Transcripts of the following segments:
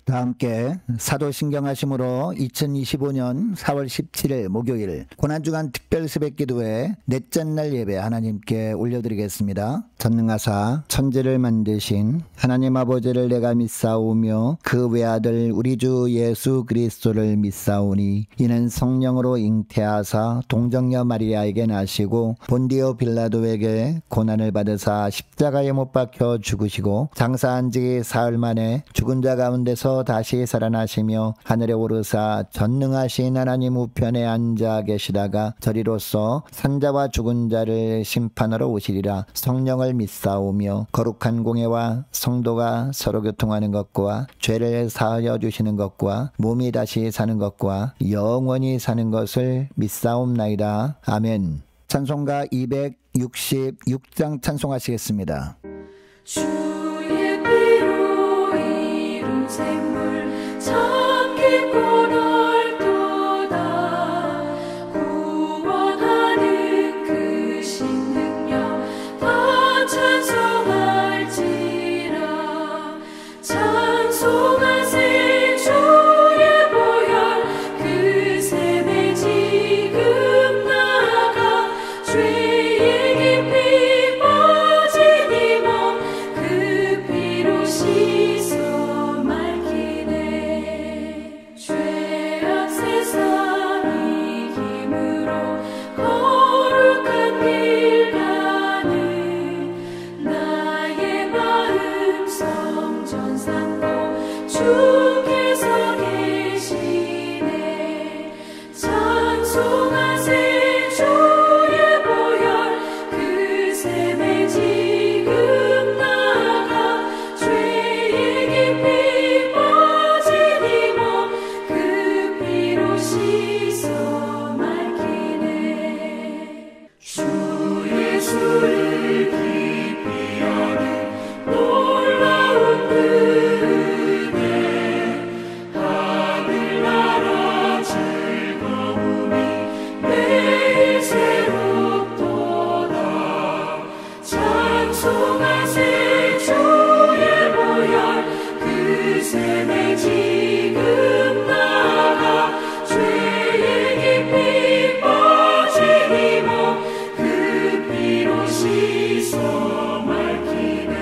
다 함께 사도신경하심으로 2025년 4월 17일 목요일 고난주간 특별 새벽기도회 넷째 날 예배 하나님께 올려드리겠습니다. 전능하사 천지를 만드신 하나님 아버지를 내가 믿사오며 그 외아들 우리 주 예수 그리스도를 믿사오니 이는 성령으로 잉태하사 동정녀 마리아에게 나시고 본디오 빌라도에게 고난을 받으사 십자가에 못 박혀 죽으시고 장사한 지 사흘 만에 죽은 자 가운데서 다시 살아나시며 하늘에 오르사 전능하신 하나님 우편에 앉아 계시다가 저리로서 산자와 죽은 자를 심판하러 오시리라. 성령을 믿사오며 거룩한 공예와 성도가 서로 교통하는 것과 죄를 사하여 주시는 것과 몸이 다시 사는 것과 영원히 사는 것을 믿사옵나이다. 아멘. 찬송가 266장 찬송하시겠습니다. 주의 피로 이룬 샘물 참 깊고 넓도다. 구원하는 그 신능력 다 찬송할지라. 찬송하세 주의 보혈 그 샘에 지금 나가 죄의 깊이 빠진 이 몸 그 피로 씻어 맑히네. 죄악 세상 이김으로 거룩한 길 가는 나의 마음 성전 삼고 주께서 계시네. 찬송하세 주의 보혈 그 샘에 지금 나가 죄의 깊이 빠진 이 몸 그 피로 씻어 맑히네. 주 예수를 깊이 아는 놀라운 은혜 하늘나라 즐거움이 매일 새롭도다. 찬송하세 주의 보혈 그 샘에 지금 나가 죄의 깊이 빠진 이 몸 그 피로 씻어 맑히네.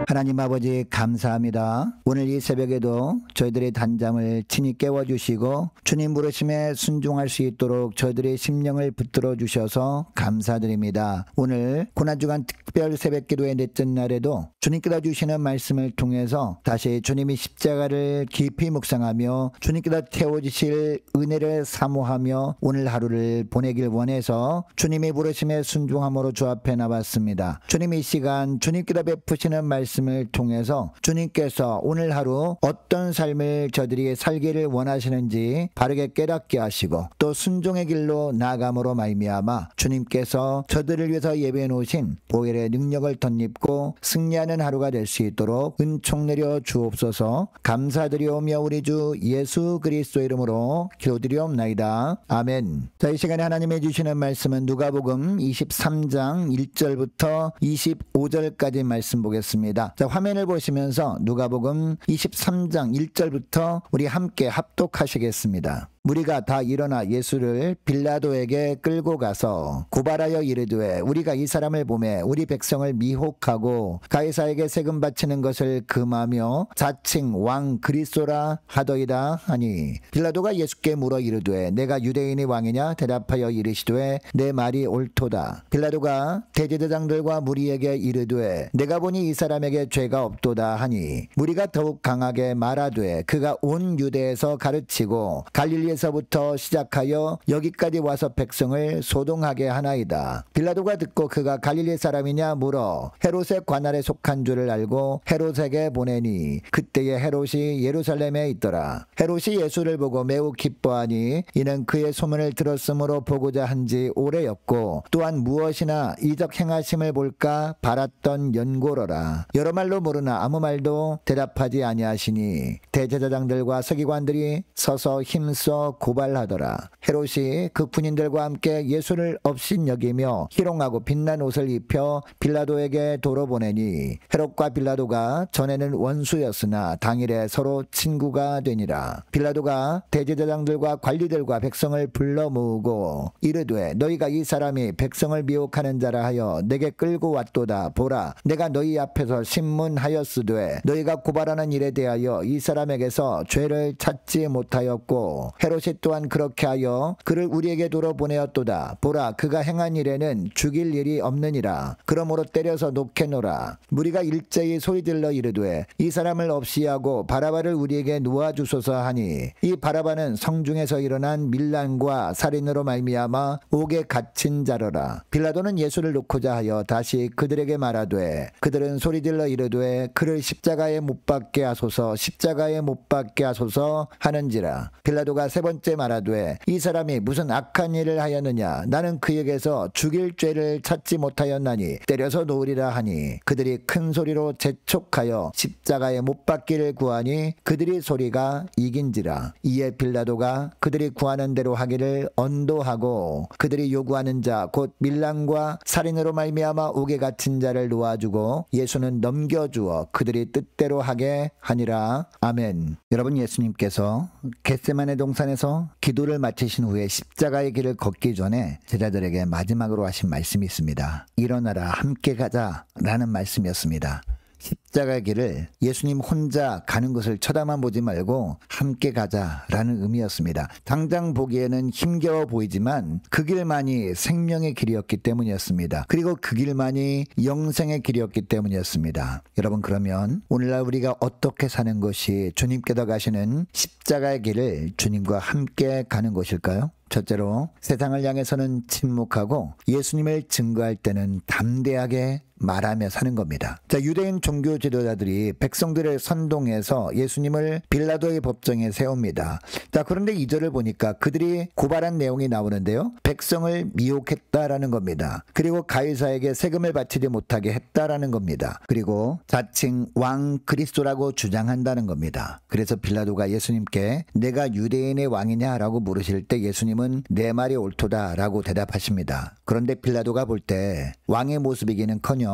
하나님 아버지 감사합니다. 오늘 이 새벽에도 저희들의 단잠을 친히 깨워주시고 주님 부르심에 순종할 수 있도록 저희들의 심령을 붙들어 주셔서 감사드립니다. 오늘 고난주간 특별 새벽기도의 넷째 날에도 주님께서 주시는 말씀을 통해서 다시 주님이 십자가를 깊이 묵상하며 주님께서 태워주실 은혜를 사모하며 오늘 하루를 보내길 원해서 주님이 부르심에 순종함으로 주 앞에 나왔습니다. 주님 이 시간 주님께서 베푸시는 말씀을 통해서 주님께서 오늘 하루 어떤 삶을 저들이 살기를 원하시는지 바르게 깨닫게 하시고 또 순종의 길로 나아감으로 말미암아 주님께서 저들을 위해서 예배해 놓으신 보혈의 능력을 덧입고 승리하는 하루가 될 수 있도록 은총 내려 주옵소서. 감사드리오며 우리 주 예수 그리스도 이름으로 기도드리옵나이다. 아멘. 자, 이 시간에 하나님이 주시는 말씀은 누가복음 23장 1절부터 25절까지 말씀 보겠습니다. 자, 화면을 보시면서 누가복음 23장 1절부터 우리 함께 합독하시겠습니다. 무리가 다 일어나 예수를 빌라도에게 끌고 가서 고발하여 이르되 우리가 이 사람을 보매 우리 백성을 미혹하고 가이사에게 세금 바치는 것을 금하며 자칭 왕 그리스도라 하더이다 하니 빌라도가 예수께 물어 이르되 내가 유대인의 왕이냐 대답하여 이르시되 내 말이 옳도다. 빌라도가 대제사장들과 무리에게 이르되 내가 보니 이 사람에게 죄가 없도다 하니 무리가 더욱 강하게 말하되 그가 온 유대에서 가르치고 갈릴리에서부터 시작하여 여기까지 와서 백성을 소동하게 하나이다. 빌라도가 듣고 그가 갈릴리 사람이냐 물어 헤롯의 관할에 속한 줄을 알고 헤롯에게 보내니 그때에 헤롯이 예루살렘에 있더라. 헤롯이 예수를 보고 매우 기뻐하니 이는 그의 소문을 들었으므로 보고자 한지 오래였고 또한 무엇이나 이적 행하심을 볼까 바랐던 연고로라. 여러 말로 모르나 아무 말도 대답하지 아니하시니 대제사장들과 서기관들이 서서 힘써 헤롯에게서 고발하더라. 헤롯이 그 군인들과 함께 예수를 업신여기며 희롱하고 빛난 옷을 입혀 빌라도에게 도로 보내니 헤롯과 빌라도가 전에는 원수였으나 당일에 서로 친구가 되니라. 빌라도가 대제사장들과 관리들과 백성을 불러 모으고 이르되 너희가 이 사람이 백성을 미혹하는 자라 하여 내게 끌고 왔도다. 보라, 내가 너희 앞에서 신문하였으되 너희가 고발하는 일에 대하여 이 사람에게서 죄를 찾지 못하였고 헤롯이 또한 그렇게 하여 그를 우리에게 도로 보내었도다. 보라, 그가 행한 일에는 죽일 일이 없느니라. 그러므로 때려서 놓게노라. 무리가 일제히 소리질러 이르되 이 사람을 없이하고 바라바를 우리에게 놓아주소서 하니 이 바라바는 성중에서 일어난 밀란과 살인으로 말미암아 옥에 갇힌 자로라. 빌라도는 예수를 놓고자 하여 다시 그들에게 말하되 그들은 소리질러 이르되 그를 십자가에 못 박게 하소서, 십자가에 못 박게 하소서 하는지라. 빌라도가 세 번째 말하되 이 사람이 무슨 악한 일을 하였느냐? 나는 그에게서 죽일 죄를 찾지 못하였나니 때려서 놓으리라 하니 그들이 큰 소리로 재촉하여 십자가에 못 박기를 구하니 그들이 소리가 이긴지라. 이에 빌라도가 그들이 구하는 대로 하기를 언도하고 그들이 요구하는 자 곧 밀란과 살인으로 말미암아 옥에 갇힌 자를 놓아주고 예수는 넘겨주어 그들이 뜻대로 하게 하니라. 아멘. 여러분, 예수님께서 겟세마네 동산에서 기도를 마치신 후에 십자가의 길을 걷기 전에 제자들에게 마지막으로 하신 말씀이 있습니다. 일어나라, 함께 가자 라는 말씀이었습니다. 십자가의 길을 예수님 혼자 가는 것을 쳐다만 보지 말고 함께 가자라는 의미였습니다. 당장 보기에는 힘겨워 보이지만 그 길만이 생명의 길이었기 때문이었습니다. 그리고 그 길만이 영생의 길이었기 때문이었습니다. 여러분, 그러면 오늘날 우리가 어떻게 사는 것이 주님께서 가시는 십자가의 길을 주님과 함께 가는 것일까요? 첫째로, 세상을 향해서는 침묵하고 예수님을 증거할 때는 담대하게 말하며 사는 겁니다. 자, 유대인 종교 지도자들이 백성들을 선동해서 예수님을 빌라도의 법정에 세웁니다. 자, 그런데 2절을 보니까 그들이 고발한 내용이 나오는데요. 백성을 미혹했다라는 겁니다. 그리고 가이사에게 세금을 바치지 못하게 했다라는 겁니다. 그리고 자칭 왕 그리스도라고 주장한다는 겁니다. 그래서 빌라도가 예수님께 내가 유대인의 왕이냐라고 물으실 때 예수님은 내 말이 옳도다라고 대답하십니다. 그런데 빌라도가 볼 때 왕의 모습이기는커녕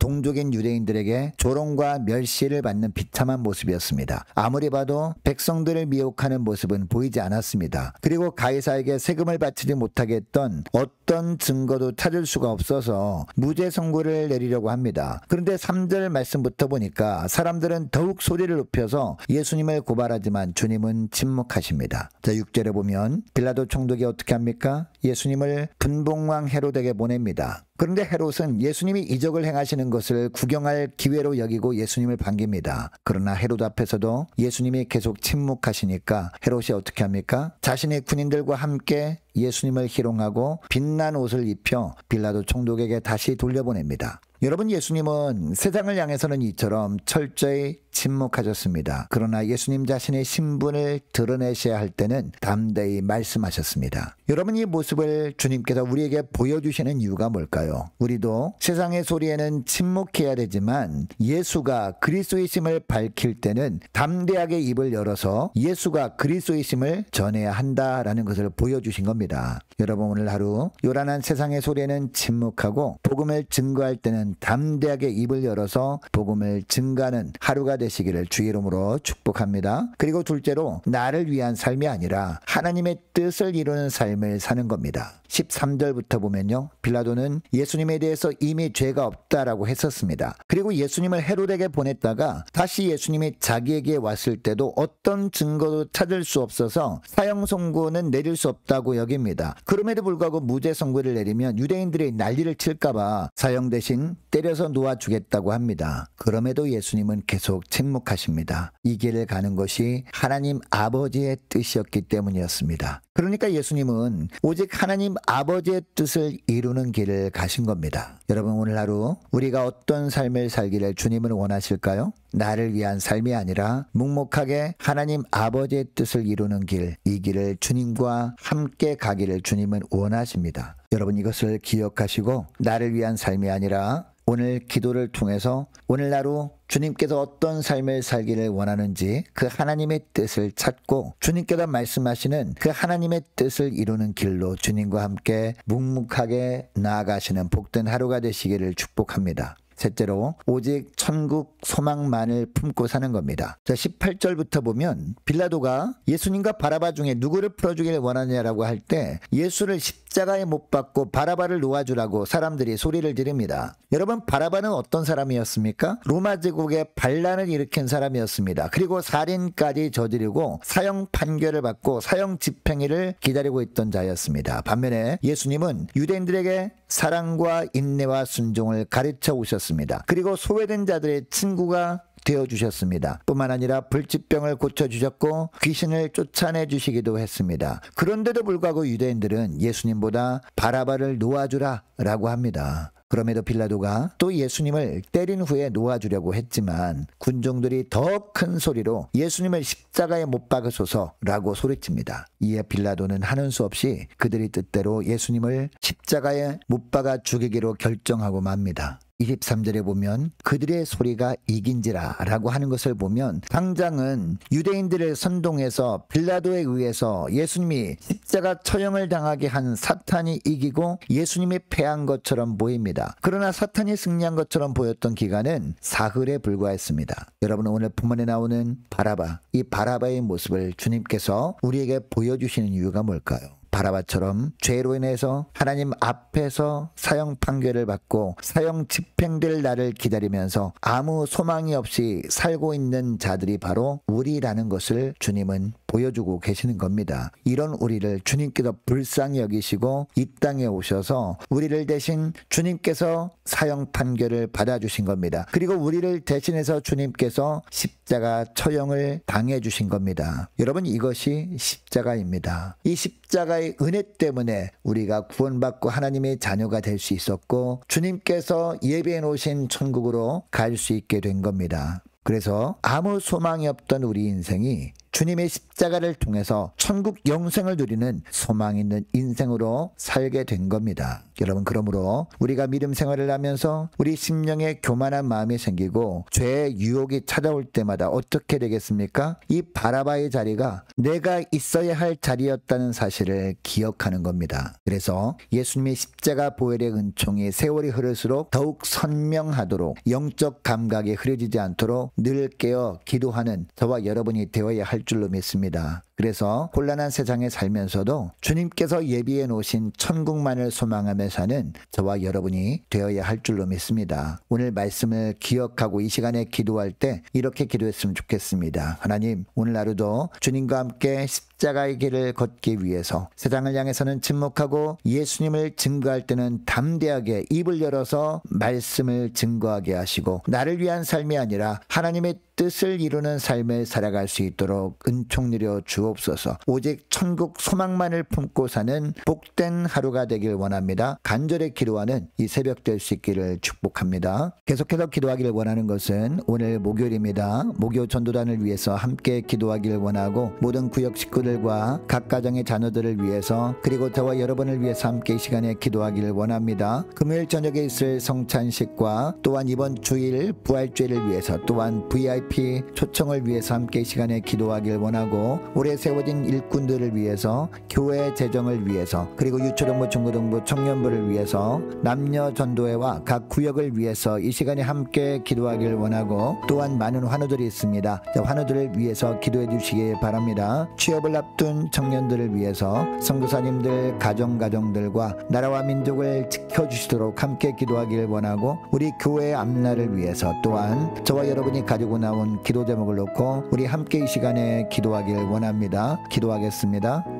동족인 유대인들에게 조롱과 멸시를 받는 비참한 모습이었습니다. 아무리 봐도 백성들을 미혹하는 모습은 보이지 않았습니다. 그리고 가이사에게 세금을 바치지 못하게 했던 어떤 증거도 찾을 수가 없어서 무죄 선고를 내리려고 합니다. 그런데 3절 말씀부터 보니까 사람들은 더욱 소리를 높여서 예수님을 고발하지만 주님은 침묵하십니다. 자, 6절에 보면 빌라도 총독이 어떻게 합니까? 예수님을 분봉왕 헤롯에게 보냅니다. 그런데 헤롯은 예수님이 이적을 행하시는 것을 구경할 기회로 여기고 예수님을 반깁니다. 그러나 헤롯 앞에서도 예수님이 계속 침묵하시니까 헤롯이 어떻게 합니까? 자신의 군인들과 함께 예수님을 희롱하고 빛난 옷을 입혀 빌라도 총독에게 다시 돌려보냅니다. 여러분, 예수님은 세상을 향해서는 이처럼 철저히 침묵하셨습니다. 그러나 예수님 자신의 신분을 드러내셔야 할 때는 담대히 말씀하셨습니다. 여러분, 이 모습을 주님께서 우리에게 보여주시는 이유가 뭘까요? 우리도 세상의 소리에는 침묵해야 되지만 예수가 그리스도이심을 밝힐 때는 담대하게 입을 열어서 예수가 그리스도이심을 전해야 한다라는 것을 보여주신 겁니다. 여러분, 오늘 하루 요란한 세상의 소리에는 침묵하고 복음을 증거할 때는 담대하게 입을 열어서 복음을 증가하는 하루가 되시기를 주의 이름으로 축복합니다. 그리고 둘째로, 나를 위한 삶이 아니라 하나님의 뜻을 이루는 삶을 사는 겁니다. 13절부터 보면요, 빌라도는 예수님에 대해서 이미 죄가 없다라고 했었습니다. 그리고 예수님을 헤롯에게 보냈다가 다시 예수님이 자기에게 왔을 때도 어떤 증거도 찾을 수 없어서 사형 선고는 내릴 수 없다고 여깁니다. 그럼에도 불구하고 무죄 선고를 내리면 유대인들이 난리를 칠까봐 사형 대신 때려서 놓아주겠다고 합니다. 그럼에도 예수님은 계속 침묵하십니다. 이 길을 가는 것이 하나님 아버지의 뜻이었기 때문이었습니다. 그러니까 예수님은 오직 하나님 아버지의 뜻을 이루는 길을 가신 겁니다. 여러분, 오늘 하루 우리가 어떤 삶을 살기를 주님은 원하실까요? 나를 위한 삶이 아니라 묵묵하게 하나님 아버지의 뜻을 이루는 길, 이 길을 주님과 함께 가기를 주님은 원하십니다. 여러분, 이것을 기억하시고 나를 위한 삶이 아니라 오늘 기도를 통해서 오늘 하루 주님께서 어떤 삶을 살기를 원하는지 그 하나님의 뜻을 찾고 주님께서 말씀하시는 그 하나님의 뜻을 이루는 길로 주님과 함께 묵묵하게 나아가시는 복된 하루가 되시기를 축복합니다. 셋째로 오직 천국 소망만을 품고 사는 겁니다. 자, 18절부터 보면 빌라도가 예수님과 바라바 중에 누구를 풀어주길 원하냐라고 할 때 예수를 십자가에 못 박고 바라바를 놓아주라고 사람들이 소리를 지릅니다. 여러분, 바라바는 어떤 사람이었습니까? 로마 제국의 반란을 일으킨 사람이었습니다. 그리고 살인까지 저지르고 사형 판결을 받고 사형 집행일을 기다리고 있던 자였습니다. 반면에 예수님은 유대인들에게 사랑과 인내와 순종을 가르쳐 오셨습니다. 그리고 소외된 자들의 친구가 되어주셨습니다. 뿐만 아니라 불치병을 고쳐주셨고 귀신을 쫓아내 주시기도 했습니다. 그런데도 불구하고 유대인들은 예수님보다 바라바를 놓아주라 라고 합니다. 그럼에도 빌라도가 또 예수님을 때린 후에 놓아주려고 했지만 군중들이 더 큰 소리로 예수님을 십자가에 못 박으소서라고 소리칩니다. 이에 빌라도는 하는 수 없이 그들의 뜻대로 예수님을 십자가에 못 박아 죽이기로 결정하고 맙니다. 23절에 보면 그들의 소리가 이긴지라 라고 하는 것을 보면 당장은 유대인들을 선동해서 빌라도에 의해서 예수님이 십자가 처형을 당하게 한 사탄이 이기고 예수님이 패한 것처럼 보입니다. 그러나 사탄이 승리한 것처럼 보였던 기간은 사흘에 불과했습니다. 여러분, 오늘 본문에 나오는 바라바, 이 바라바의 모습을 주님께서 우리에게 보여주시는 이유가 뭘까요? 바라바처럼 죄로 인해서 하나님 앞에서 사형 판결을 받고 사형 집행될 날을 기다리면서 아무 소망이 없이 살고 있는 자들이 바로 우리라는 것을 주님은 보여주고 계시는 겁니다. 이런 우리를 주님께서 불쌍히 여기시고 이 땅에 오셔서 우리를 대신 주님께서 사형 판결을 받아주신 겁니다. 그리고 우리를 대신해서 주님께서 십자가 처형을 당해주신 겁니다. 여러분, 이것이 십자가입니다. 이 십자가의 은혜 때문에 우리가 구원받고 하나님의 자녀가 될 수 있었고 주님께서 예비해 놓으신 천국으로 갈 수 있게 된 겁니다. 그래서 아무 소망이 없던 우리 인생이 주님의 십자가를 통해서 천국 영생을 누리는 소망 있는 인생으로 살게 된 겁니다. 여러분, 그러므로 우리가 믿음 생활을 하면서 우리 심령에 교만한 마음이 생기고 죄의 유혹이 찾아올 때마다 어떻게 되겠습니까? 이 바라바의 자리가 내가 있어야 할 자리였다는 사실을 기억하는 겁니다. 그래서 예수님의 십자가 보혈의 은총이 세월이 흐를수록 더욱 선명하도록 영적 감각이 흐려지지 않도록 늘 깨어 기도하는 저와 여러분이 되어야 할 줄로 믿습니다. 그래서 곤란한 세상에 살면서도 주님께서 예비해 놓으신 천국만을 소망하며 사는 저와 여러분이 되어야 할 줄로 믿습니다. 오늘 말씀을 기억하고 이 시간에 기도할 때 이렇게 기도했으면 좋겠습니다. 하나님, 오늘 하루도 주님과 함께 십자가의 길을 걷기 위해서 세상을 향해서는 침묵하고 예수님을 증거할 때는 담대하게 입을 열어서 말씀을 증거하게 하시고 나를 위한 삶이 아니라 하나님의 뜻을 이루는 삶을 살아갈 수 있도록 은총 내려 주옵소서. 오직 천국 소망만을 품고 사는 복된 하루가 되길 원합니다. 간절히 기도하는 이 새벽 될 수 있기를 축복합니다. 계속해서 기도하기를 원하는 것은 오늘 목요일입니다. 목요 전도단을 위해서 함께 기도하기를 원하고 모든 구역 식구들과 각 가정의 자녀들을 위해서 그리고 저와 여러분을 위해서 함께 이 시간에 기도하기를 원합니다. 금요일 저녁에 있을 성찬식과 또한 이번 주일 부활주일을 위해서 또한 VIP 초청을 위해서 함께 이 시간에 기도하길 원하고 올해 세워진 일꾼들을 위해서 교회 재정을 위해서 그리고 유초등부 중고등부 청년부를 위해서 남녀 전도회와 각 구역을 위해서 이 시간에 함께 기도하길 원하고 또한 많은 환우들이 있습니다. 환우들을 위해서 기도해 주시기 바랍니다. 취업을 앞둔 청년들을 위해서 선교사님들 가정들과 나라와 민족을 지켜주시도록 함께 기도하길 원하고 우리 교회 앞날을 위해서 또한 저와 여러분이 가지고 나온 기도 제목을 놓고 우리 함께 이 시간에 기도하길 원합니다. 기도하겠습니다.